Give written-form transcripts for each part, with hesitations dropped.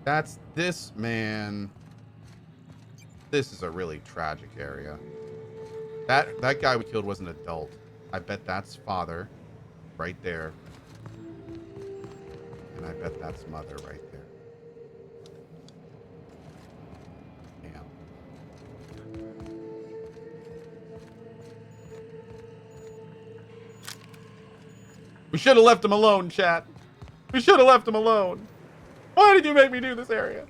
That's this, man. This is a really tragic area. That guy we killed was an adult. I bet that's father right there. And I bet that's mother right there. Damn. We should have left him alone, chat. We should have left him alone. Why did you make me do this area?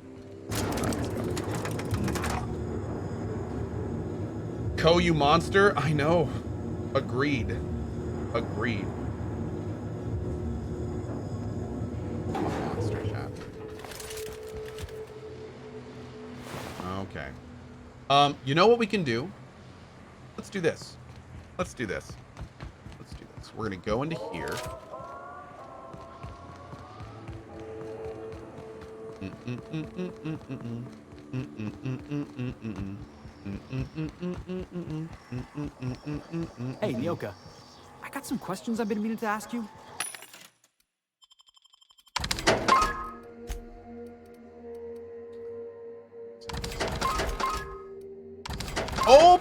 Co, you monster? I know. Agreed. Agreed. I'm a monster, chat. Okay. You know what we can do? Let's do this. Let's do this. Let's do this. We're gonna go into here. Hey, Nyoka. I got some questions I've been meaning to ask you. Oh!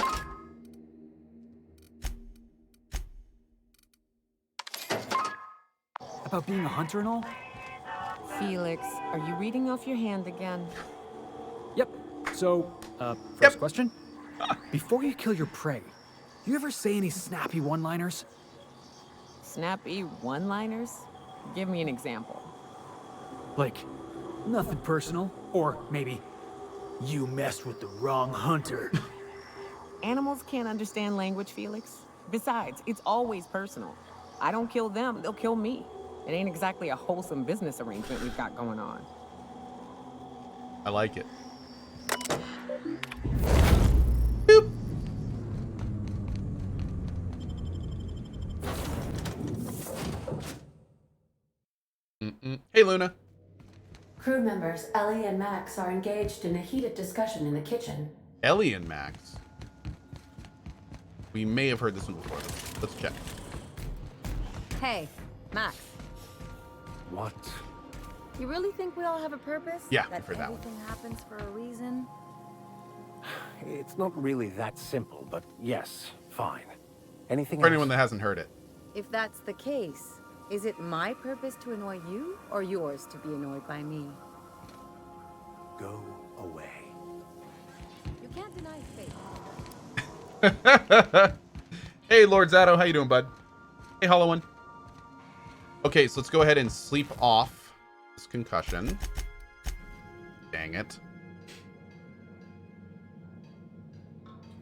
About being a hunter and all? Felix, are you reading off your hand again? Yep. So, first question. Before you kill your prey, you ever say any snappy one-liners? Snappy one-liners? Give me an example. Like, nothing personal, or maybe, you messed with the wrong hunter. Animals can't understand language, Felix. Besides, it's always personal. I don't kill them, they'll kill me. It ain't exactly a wholesome business arrangement we've got going on. I like it. Boop. Hey, Luna. Crew members Ellie and Max are engaged in a heated discussion in the kitchen. Ellie and Max. We may have heard this one before. Let's check. Hey, Max. What? You really think we all have a purpose? Yeah, that for that one. everything happens for a reason? It's not really that simple, but yes, fine. Anything For else? anyone that hasn't heard it. If that's the case, is it my purpose to annoy you, or yours to be annoyed by me? Go away. You can't deny fate. Hey, Lord Zato, how you doing, bud? Hey, Hollow One. Okay, so let's go ahead and sleep off this concussion. Dang it.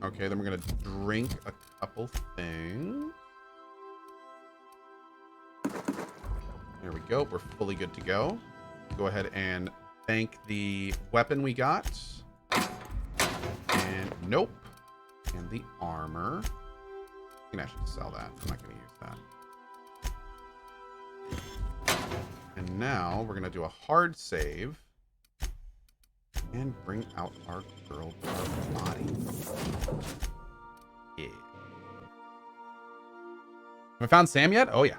Okay, then we're gonna drink a couple things. There we go. We're fully good to go. Go ahead and thank the weapon we got. And nope. And the armor. You can actually sell that. I'm not going to use that. And now we're going to do a hard save. And bring out our girl to our body. Yeah. Have I found Sam yet? Oh, yeah.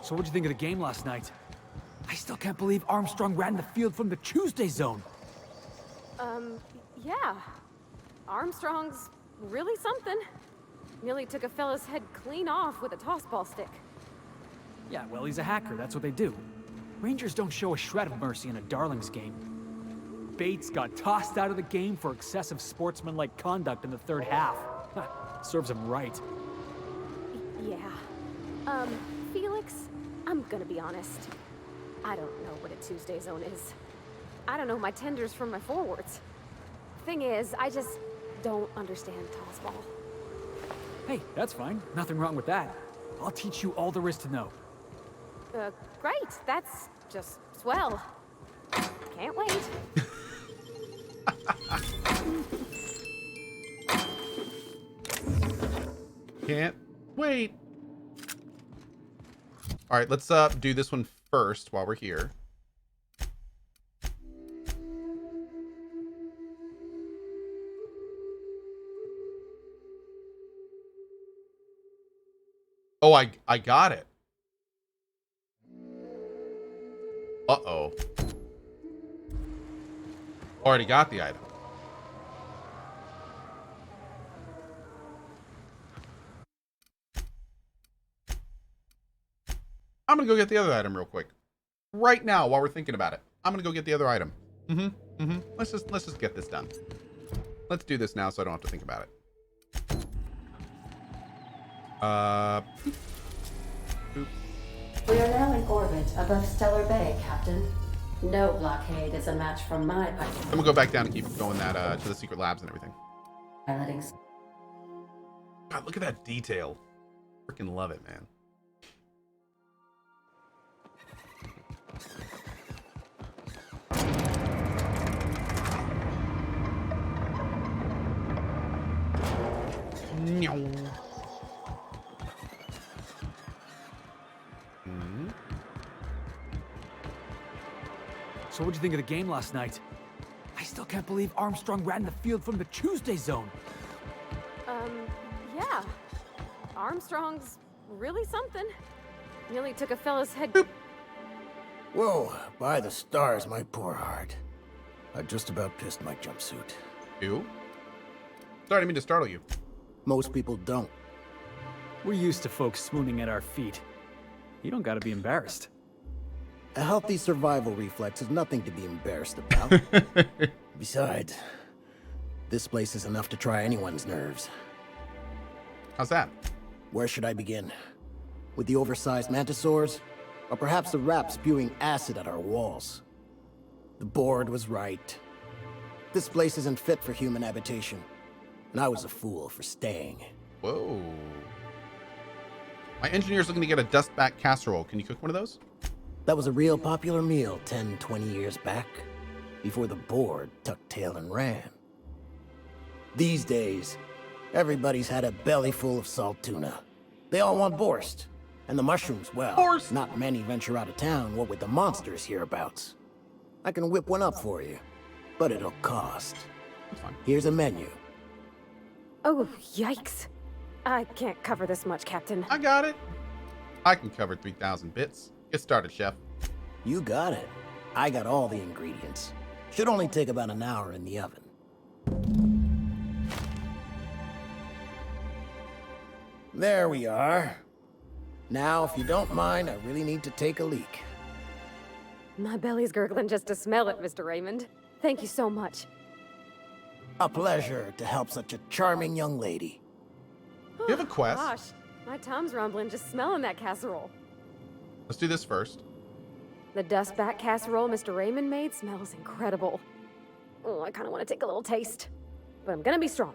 So what'd you think of the game last night? I still can't believe Armstrong ran the field from the Tuesday zone. Yeah. Armstrong's really something. Nearly took a fella's head clean off with a tossball stick. Yeah, well, he's a hacker. That's what they do. Rangers don't show a shred of mercy in a Darlings game. Bates got tossed out of the game for excessive sportsmanlike conduct in the third half. Serves him right. Yeah. Felix, I'm gonna be honest. I don't know what a Tuesday zone is. I don't know my tenders from my forwards. Thing is, I just don't understand tossball. Hey, that's fine. Nothing wrong with that. I'll teach you all there is to know. Great. That's just swell. Can't wait. Can't wait. All right, let's do this one first while we're here. Oh, I got it. Uh-oh. Already got the item. I'm gonna go get the other item real quick. Right now, while we're thinking about it. I'm gonna go get the other item. Let's just get this done. Let's do this now so I don't have to think about it. Boop. We are now in orbit above Stellar Bay, Captain. No blockade is a match for my I'm gonna go back down and keep going that to the secret labs and everything. piloting. God, look at that detail. Freaking love it, man. So what'd you think of the game last night? I still can't believe Armstrong ran the field from the Tuesday zone. Yeah. Armstrong's really something. Nearly took a fella's head. Whoa, by the stars, my poor heart. I just about pissed my jumpsuit. You? Sorry, I didn't mean to startle you. Most people don't. We're used to folks swooning at our feet. You don't gotta be embarrassed. A healthy survival reflex is nothing to be embarrassed about. Besides, this place is enough to try anyone's nerves. How's that? Where should I begin? With the oversized mantisaurs? Or perhaps the rap spewing acid at our walls? The board was right. This place isn't fit for human habitation. And I was a fool for staying. Whoa. My engineer's looking to get a dustback casserole. Can you cook one of those? That was a real popular meal 10, 20 years back, before the board tucked tail and ran. These days, everybody's had a belly full of salt tuna. They all want borscht. And the mushrooms, well, Borscht. Not many venture out of town, what with the monsters hereabouts. I can whip one up for you, but it'll cost. That's fine. Here's a menu. Oh, yikes. I can't cover this much, Captain. I got it. I can cover 3,000 bits. Get started, chef. You got it. I got all the ingredients. Should only take about an hour in the oven. There we are. Now, if you don't mind, I really need to take a leak. My belly's gurgling just to smell it, Mr. Raymond. Thank you so much. A pleasure to help such a charming young lady. You have a quest? Gosh, my tum's rumbling just smelling that casserole. Let's do this first. The dustback casserole Mr. Raymond made smells incredible. Oh, I kind of want to take a little taste. But I'm gonna be strong.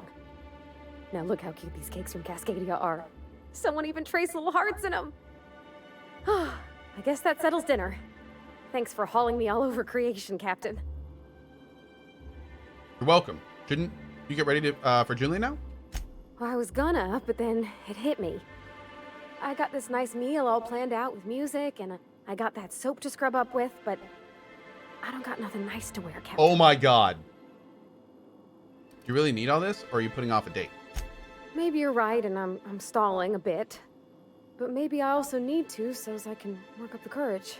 Now look how cute these cakes from Cascadia are. Someone even traced little hearts in them. I guess that settles dinner. Thanks for hauling me all over creation, Captain. You're welcome. Shouldn't you get ready to for Julian now? Well, I was gonna, but then it hit me. I got this nice meal all planned out with music, and I got that soap to scrub up with, but I don't got nothing nice to wear, Captain. Oh my god. Do you really need all this, or are you putting off a date? Maybe you're right, and I'm stalling a bit. But maybe I also need to, so as I can work up the courage.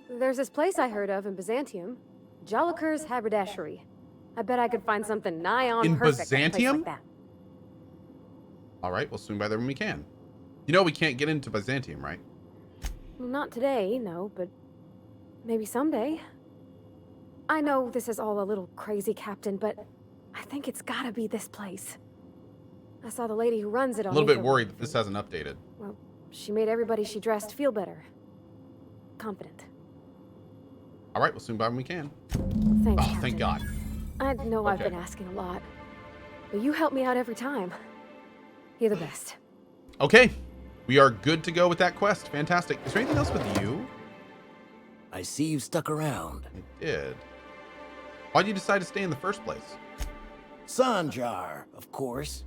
There's this place I heard of in Byzantium. Jolliker's Haberdashery. I bet I could find something nigh on In perfect at a place Byzantium? like that. All right, we'll swing by there when we can. You know we can't get into Byzantium, right? Well, not today, no, but maybe someday. I know this is all a little crazy, Captain, but I think it's gotta be this place. I saw the lady who runs it on A little bit Ether worried Wave, that this hasn't updated. Well, she made everybody she dressed feel better. Confident. All right, we'll swing by when we can. Thanks, Oh, thank Captain. God. I know I've Okay. been asking a lot, but you help me out every time. You're the best. Okay, we are good to go with that quest. Fantastic. Is there anything else with you? I see you stuck around. I did. Why'd you decide to stay in the first place? Sanjar, of course.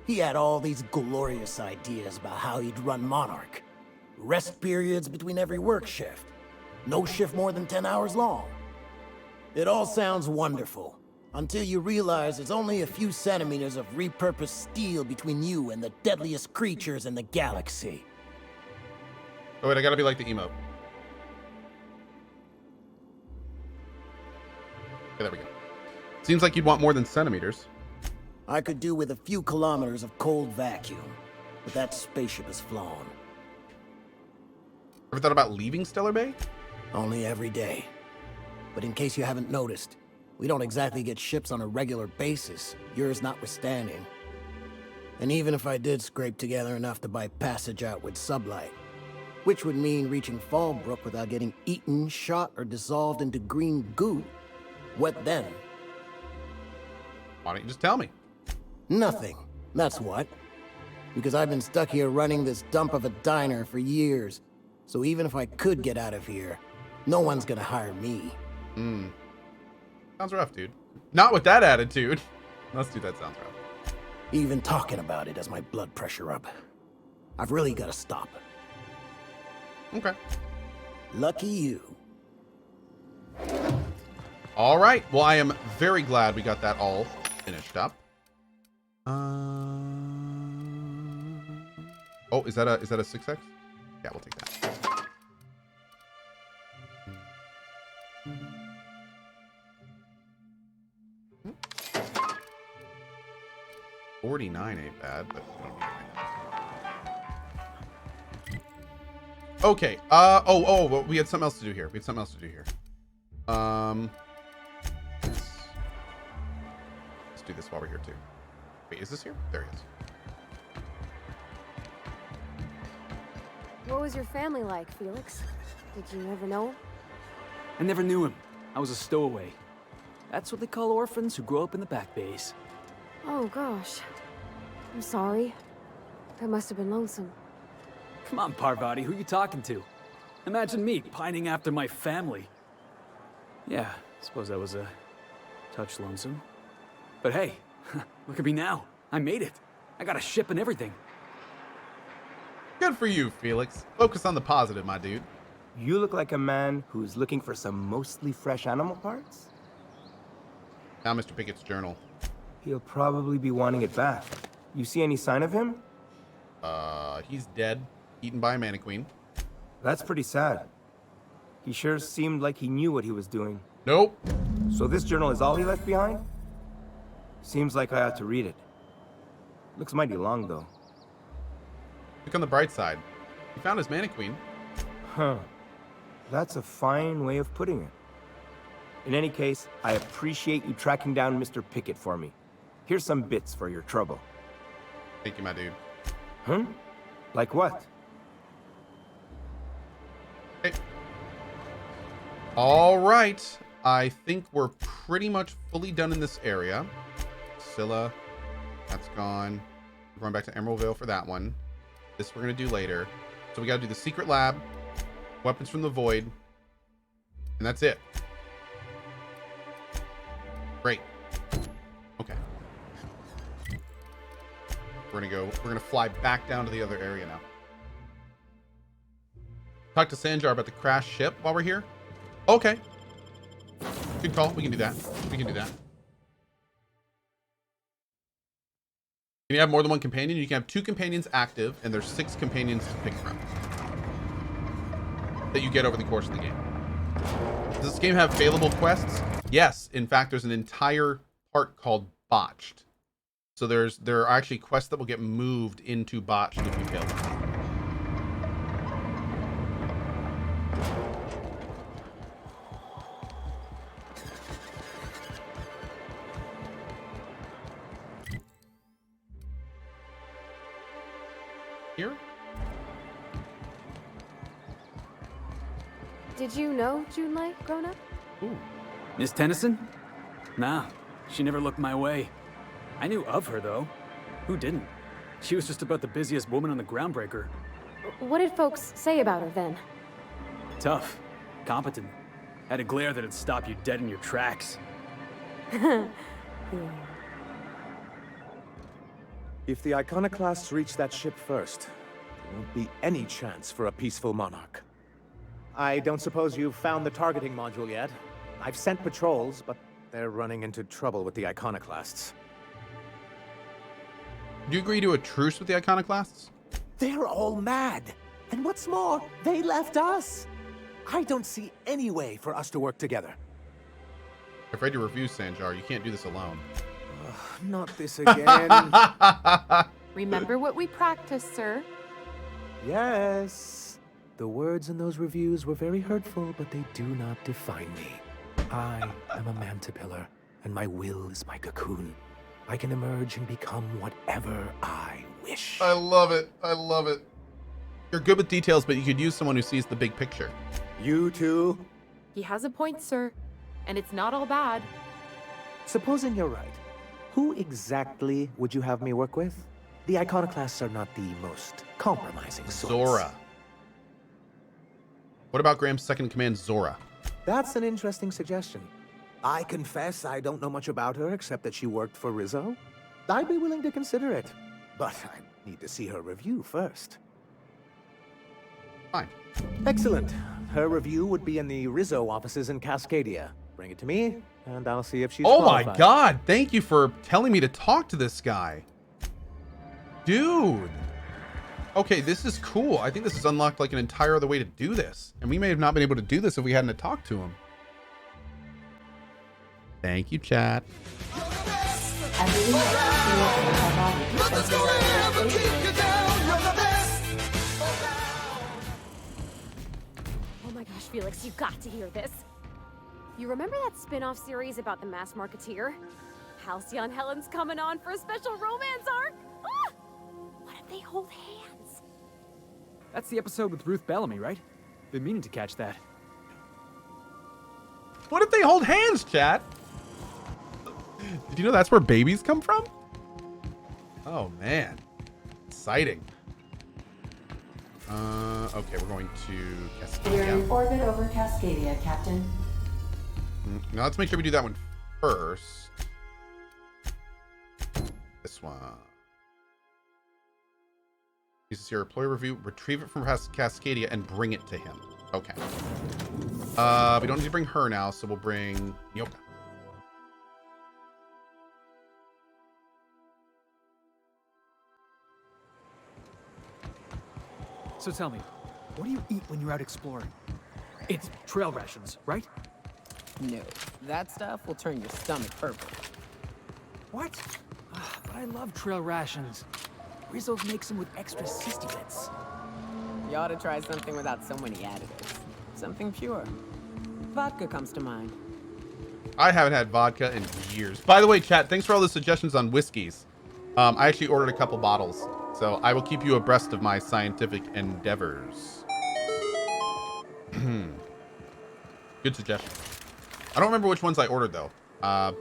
He had all these glorious ideas about how he'd run Monarch. Rest periods between every work shift. No shift more than 10 hours long. It all sounds wonderful, until you realize there's only a few centimeters of repurposed steel between you and the deadliest creatures in the galaxy. Oh wait, I gotta be like the emote. there we go. Seems like you'd want more than centimeters. I could do with a few kilometers of cold vacuum, but that spaceship is flown. Ever thought about leaving Stellar Bay? Only every day. But in case you haven't noticed, we don't exactly get ships on a regular basis, yours notwithstanding. And even if I did scrape together enough to buy passage out with sublight, which would mean reaching Fallbrook without getting eaten, shot, or dissolved into green goo, what then? Why don't you just tell me? Nothing. That's what. Because I've been stuck here running this dump of a diner for years. So even if I could get out of here, no one's gonna hire me. Sounds rough, dude. Not with that attitude. Let's do that. Sounds rough. Even talking about it has my blood pressure up. I've really gotta stop. Okay. Lucky you. All right. Well, I am very glad we got that all finished up. Oh, is that a 6x? Yeah, we'll take that. 49 ain't bad, but we don't need anything. Okay. Well, we had something else to do here. Let's do this while we're here too. Wait, is this here? There he is. What was your family like, Felix? Did you ever know him? I never knew him. I was a stowaway. That's what they call orphans who grow up in the back bays. Oh, gosh. I'm sorry. That must have been lonesome. Come on, Parvati, who you talking to? Imagine me pining after my family. Yeah, I suppose I was a touch lonesome. But hey, look at me now. I made it. I got a ship and everything. Good for you, Felix. Focus on the positive, my dude. You look like a man who's looking for some mostly fresh animal parts? Now, Mr. Pickett's journal. He'll probably be wanting it back. You see any sign of him? He's dead, eaten by a mannequin. That's pretty sad. He sure seemed like he knew what he was doing. Nope. So this journal is all he left behind? Seems like I ought to read it. Looks mighty long, though. Look on the bright side. He found his mannequin. Huh. That's a fine way of putting it. In any case, I appreciate you tracking down Mr. Pickett for me. Here's some bits for your trouble. Thank you, my dude. Huh? Like what? Okay. All right. I think we're pretty much fully done in this area. Scylla, that's gone. We're going back to Emerald Vale for that one. This we're going to do later. So we got to do the secret lab, weapons from the void, and that's it. Great. Okay. We're gonna fly back down to the other area now. Talk to Sanjar about the crashed ship while we're here. Okay. Good call. We can do that. Can you have more than one companion? You can have 2 companions active, and there's 6 companions to pick from that you get over the course of the game. Does this game have failable quests? Yes. In fact, there's an entire part called Botched. So there are actually quests that will get moved into Botched if you fail them. Here? Did you know Junlei grown up? Ooh. Miss Tennyson? Nah, she never looked my way. I knew of her, though. Who didn't? She was just about the busiest woman on the Groundbreaker. What did folks say about her then? Tough. Competent. Had a glare that'd stop you dead in your tracks. If the Iconoclasts reach that ship first, there won't be any chance for a peaceful monarch. I don't suppose you've found the targeting module yet. I've sent patrols, but they're running into trouble with the Iconoclasts. Do you agree to a truce with the Iconoclasts? They're all mad. And what's more, they left us. I don't see any way for us to work together. I've read your reviews, Sanjar. You can't do this alone. Not this again. Remember what we practiced, sir. Yes. The words in those reviews were very hurtful, but they do not define me. I am a mantipillar, and my will is my cocoon. I can emerge and become whatever I wish. I love it. I love it. You're good with details, but you could use someone who sees the big picture. You too? He has a point, sir. And it's not all bad. Supposing you're right, who exactly would you have me work with? The iconoclasts are not the most compromising sorts. Zora. What about Graham's second in command, Zora? That's an interesting suggestion. I confess I don't know much about her except that she worked for Rizzo. I'd be willing to consider it, but I need to see her review first. Fine. Excellent. Her review would be in the Rizzo offices in Cascadia. Bring it to me, and I'll see if she's qualified. My god, thank you for telling me to talk to this guy. Dude. Okay, this is cool. I think this has unlocked like an entire other way to do this. And we may have not been able to do this if we hadn't talked to him. Thank you, chat. Oh my gosh, Felix, you got to hear this. You remember that spin-off series about the mass marketeer? Halcyon Helen's coming on for a special romance arc? Ah! What if they hold hands? That's the episode with Ruth Bellamy, right? Been meaning to catch that. What if they hold hands, chat? Did you know that's where babies come from? Oh, man. Exciting. Okay, we're going to Cascadia. You're in orbit over Cascadia, Captain. Now let's make sure we do that one first. This one. This is your employee review. Retrieve it from Cascadia and bring it to him. Okay. We don't need to bring her now, so we'll bring Nyoka. So tell me, what do you eat when you're out exploring? It's trail rations, right? No, that stuff will turn your stomach purple. What? But I love trail rations. Rizzo's makes them with extra sisty bits. You ought to try something without so many additives. Something pure. Vodka comes to mind. I haven't had vodka in years. By the way, chat, thanks for all the suggestions on whiskeys. I actually ordered a couple bottles, so I will keep you abreast of my scientific endeavors. Good suggestion. I don't remember which ones I ordered, though. I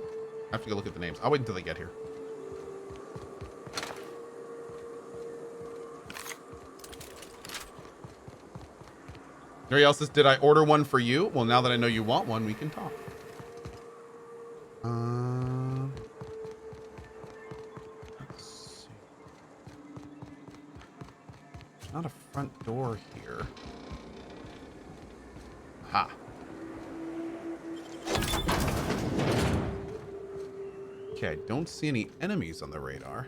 have to go look at the names. I'll wait until they get here. Anybody else says, did I order one for you? Well, now that I know you want one, we can talk. Let's see. There's not a front door here. Ha. Okay, I don't see any enemies on the radar.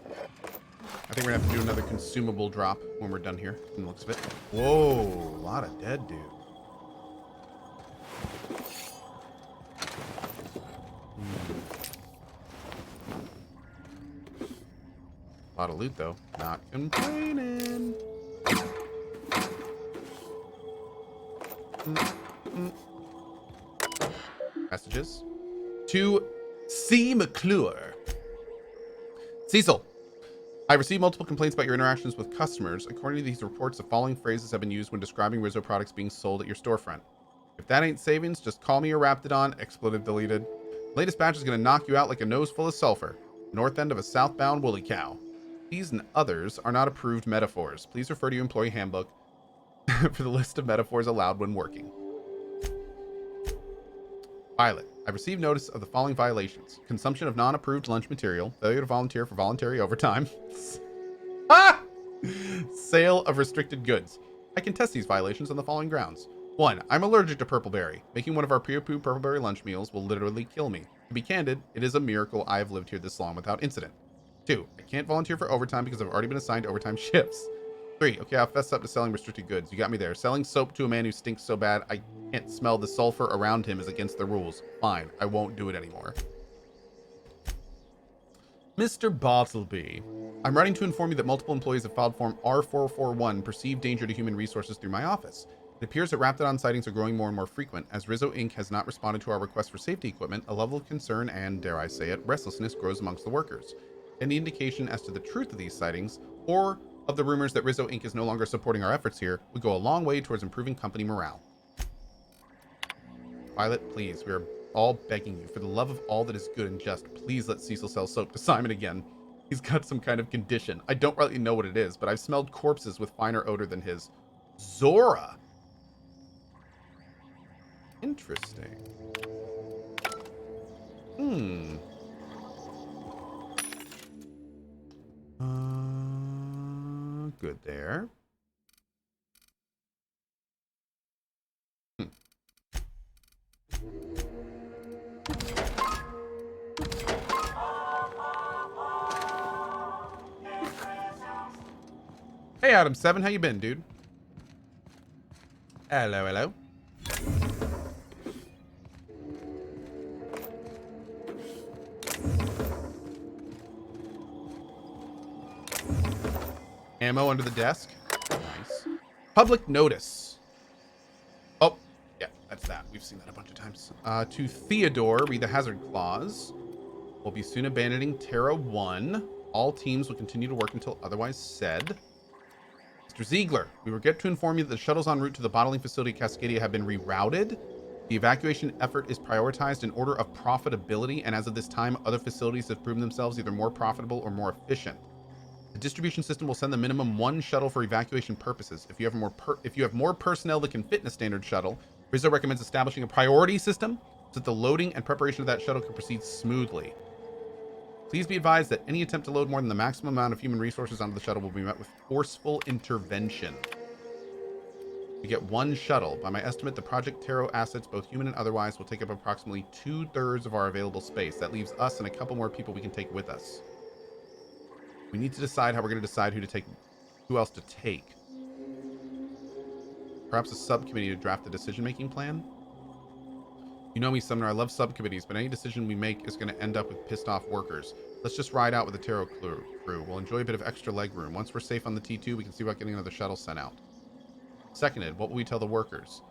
I think we're gonna have to do another consumable drop when we're done here, from the looks of it. Whoa, a lot of dead dude. A lot of loot though. Not complaining. Messages. To C. McClure. Cecil. I received multiple complaints about your interactions with customers. According to these reports, the following phrases have been used when describing Rizzo products being sold at your storefront. If that ain't savings, just call me a Raptidon. Expletive deleted. Latest batch is going to knock you out like a nose full of sulfur. North end of a southbound woolly cow. These and others are not approved metaphors. Please refer to your employee handbook for the list of metaphors allowed when working. Violet. I received notice of the following violations. Consumption of non-approved lunch material. Failure to volunteer for voluntary overtime. Ah! Sale of restricted goods. I can test these violations on the following grounds. 1. I'm allergic to purpleberry. Making one of our pre-approved purpleberry lunch meals will literally kill me. To be candid, it is a miracle I have lived here this long without incident. 2. I can't volunteer for overtime because I've already been assigned overtime shifts. 3. Okay, I'll fess up to selling restricted goods. You got me there. Selling soap to a man who stinks so bad I can't smell the sulfur around him is against the rules. Fine, I won't do it anymore. Mr. Bartleby, I'm writing to inform you that multiple employees have filed Form R441, perceived danger to human resources, through my office. It appears that Raptidon sightings are growing more and more frequent. As Rizzo Inc. has not responded to our request for safety equipment, a level of concern and, dare I say it, restlessness grows amongst the workers. Any indication as to the truth of these sightings, or of the rumors that Rizzo Inc. is no longer supporting our efforts here, would go a long way towards improving company morale. Violet, please, we are all begging you, for the love of all that is good and just, please let Cecil sell soap to Simon again. He's got some kind of condition. I don't really know what it is, but I've smelled corpses with finer odor than his. Zora! Interesting. Good there. Hey, Adam 7, how you been, dude? Hello, hello. Ammo under the desk. Nice. Public notice. Oh, yeah, that's that. We've seen that a bunch of times. To Theodore, read the hazard clause. We'll be soon abandoning Terra 1. All teams will continue to work until otherwise said. Mr. Ziegler, we regret to inform you that the shuttles en route to the bottling facility at Cascadia have been rerouted. The evacuation effort is prioritized in order of profitability, and as of this time, other facilities have proven themselves either more profitable or more efficient. The distribution system will send the minimum 1 shuttle for evacuation purposes. If you have more personnel that can fit in a standard shuttle, Rizzo recommends establishing a priority system so that the loading and preparation of that shuttle can proceed smoothly. Please be advised that any attempt to load more than the maximum amount of human resources onto the shuttle will be met with forceful intervention. We get 1 shuttle. By my estimate, the Project Terra assets, both human and otherwise, will take up approximately 2/3 of our available space. That leaves us and a couple more people we can take with us. We need to decide how we're going to decide who else to take. Perhaps a subcommittee to draft the decision-making plan? You know me, Sumner, I love subcommittees, but any decision we make is going to end up with pissed-off workers. Let's just ride out with the Terra crew. We'll enjoy a bit of extra leg room. Once we're safe on the T2, we can see about getting another shuttle sent out. Seconded, what will we tell the workers?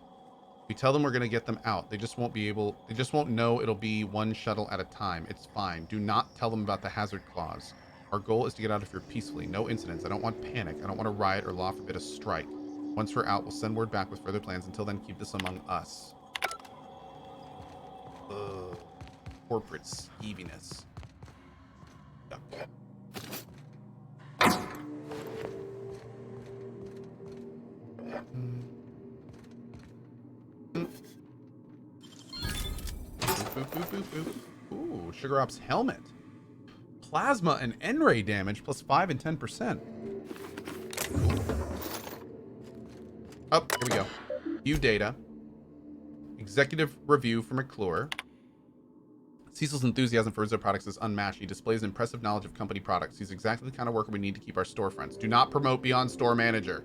We tell them we're going to get them out. They just won't know it'll be 1 shuttle at a time. It's fine. Do not tell them about the hazard clause. Our goal is to get out of here peacefully. No incidents. I don't want panic. I don't want to riot or law forbid a strike. Once we're out, we'll send word back with further plans. Until then, keep this among us. Ugh. Corporate skeeviness. Yuck. Ooh, Sugar Op's helmet. Plasma and N-ray damage plus 5 and 10%. Cool. Oh, here we go. View data. Executive review for McClure. Cecil's enthusiasm for Rizzo products is unmatched. He displays impressive knowledge of company products. He's exactly the kind of worker we need to keep our storefronts. Do not promote beyond store manager.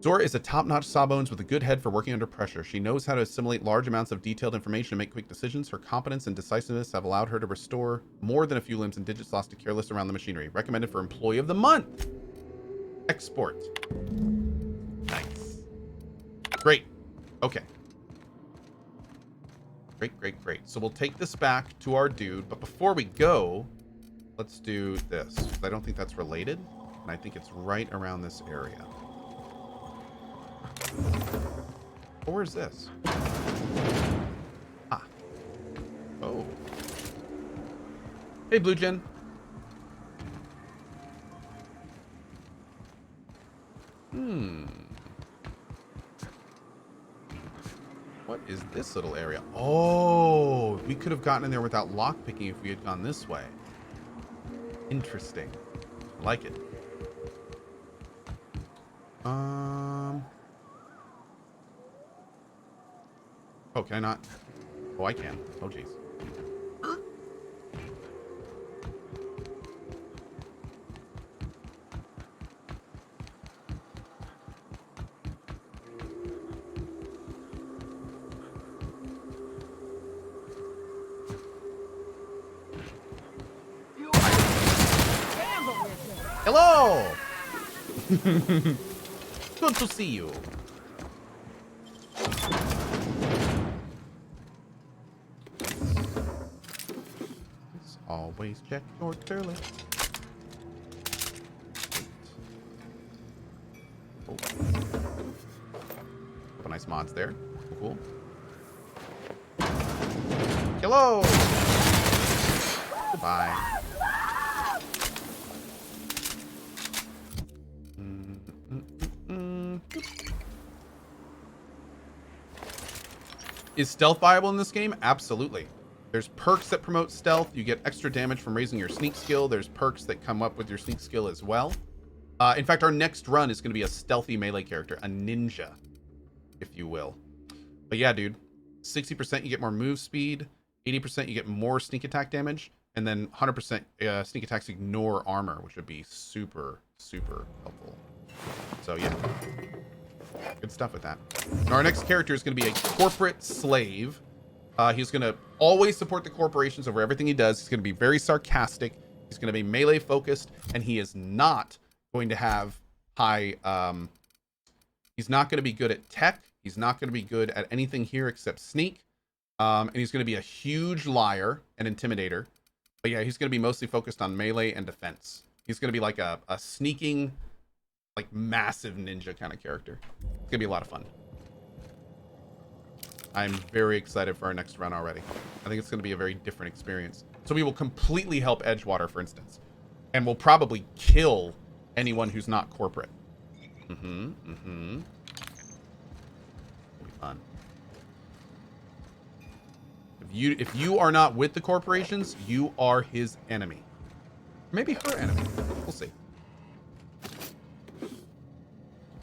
Zora is a top-notch sawbones with a good head for working under pressure. She knows how to assimilate large amounts of detailed information and make quick decisions. Her competence and decisiveness have allowed her to restore more than a few limbs and digits lost to careless around the machinery. Recommended for Employee of the Month. Export. Nice. Great. Okay. Great. So we'll take this back to our dude, but before we go, let's do this. I don't think that's related, and I think it's right around this area. Oh, where's this? Ah. Oh. Hey, Blue Gen. What is this little area? Oh, we could have gotten in there without lockpicking if we had gone this way. Interesting. I like it. Oh, can I not? Oh, I can. Oh, jeez. Hello! Good to see you. Always check your toilet. Oh. Couple nice mods there. Cool. Hello! Goodbye. Is stealth viable in this game? Absolutely. There's perks that promote stealth. You get extra damage from raising your sneak skill. There's perks that come up with your sneak skill as well. In fact, our next run is going to be a stealthy melee character, a ninja, if you will. But yeah, dude, 60% you get more move speed, 80% you get more sneak attack damage, and then 100% sneak attacks ignore armor, which would be super, super helpful. So yeah, good stuff with that. Now, our next character is going to be a corporate slave. He's going to always support the corporations over everything he does. He's going to be very sarcastic. He's going to be melee focused, and he is not going to have high, he's not going to be good at tech. He's not going to be good at anything here except sneak. And he's going to be a huge liar and intimidator. But yeah, he's going to be mostly focused on melee and defense. He's going to be like a sneaking, like massive ninja kind of character. It's going to be a lot of fun. I'm very excited for our next run already. I think it's going to be a very different experience. So we will completely help Edgewater, for instance. And we'll probably kill anyone who's not corporate. It'll be fun. If you are not with the corporations, you are his enemy. Maybe her enemy. We'll see.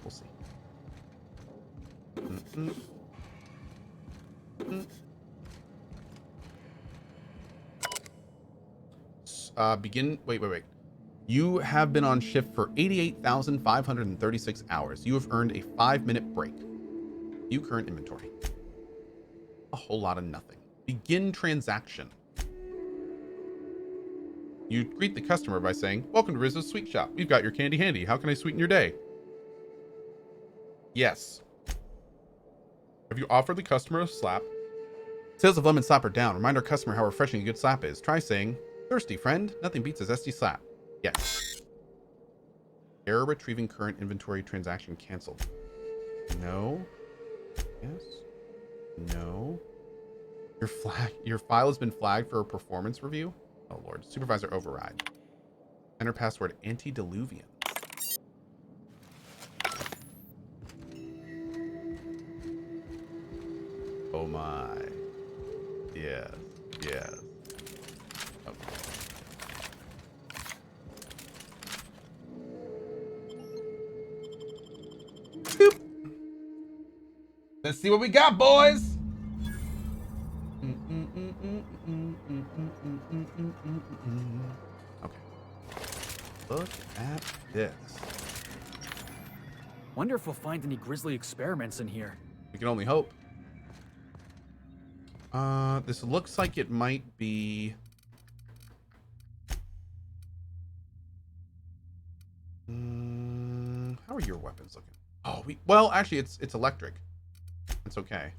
We'll see. Wait. You have been on shift for 88,536 hours. You have earned a 5-minute break. View current inventory. A whole lot of nothing. Begin transaction. You greet the customer by saying, "Welcome to Rizzo's Sweet Shop. We've got your candy handy. How can I sweeten your day?" Yes. Have you offered the customer a slap? Sales of lemon slap are down. Remind our customer how refreshing a good slap is. Try saying, "Thirsty friend, nothing beats a zesty slap." Yes. Error retrieving current inventory transaction canceled. No. Yes. No. Your file has been flagged for a performance review. Oh lord. Supervisor override. Enter password antediluvian. Oh my. Yes. Yes. Okay. Boop. Let's see what we got, boys. Okay. Look at this. Wonder if we'll find any grisly experiments in here. We can only hope. This looks like it might be... how are your weapons looking? Oh, well, actually, it's electric. It's okay.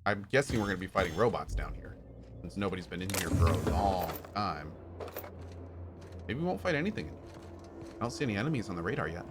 I'm guessing we're going to be fighting robots down here, since nobody's been in here for a long time. Maybe we won't fight anything. I don't see any enemies on the radar yet.